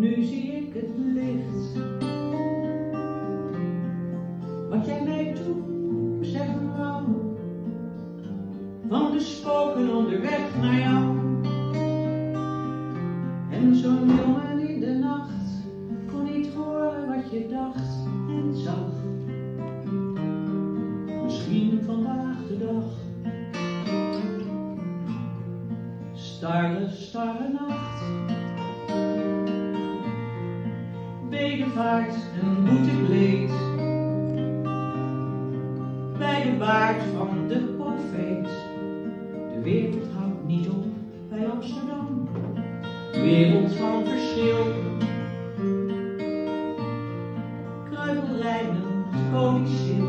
nu zie ik het licht. Wat jij mij toen zeggen wou, van de spoken onderweg naar jou. En zo'n jongen in de nacht kon niet horen wat je dacht en zag. Misschien vandaag de dag. Starre, starre nacht. Bedevaart een boetekleed bij de baard van de profeet. De wereld houdt niet op bij Amsterdam. Wereld van verschil. Kreupelrijden, Colisseum.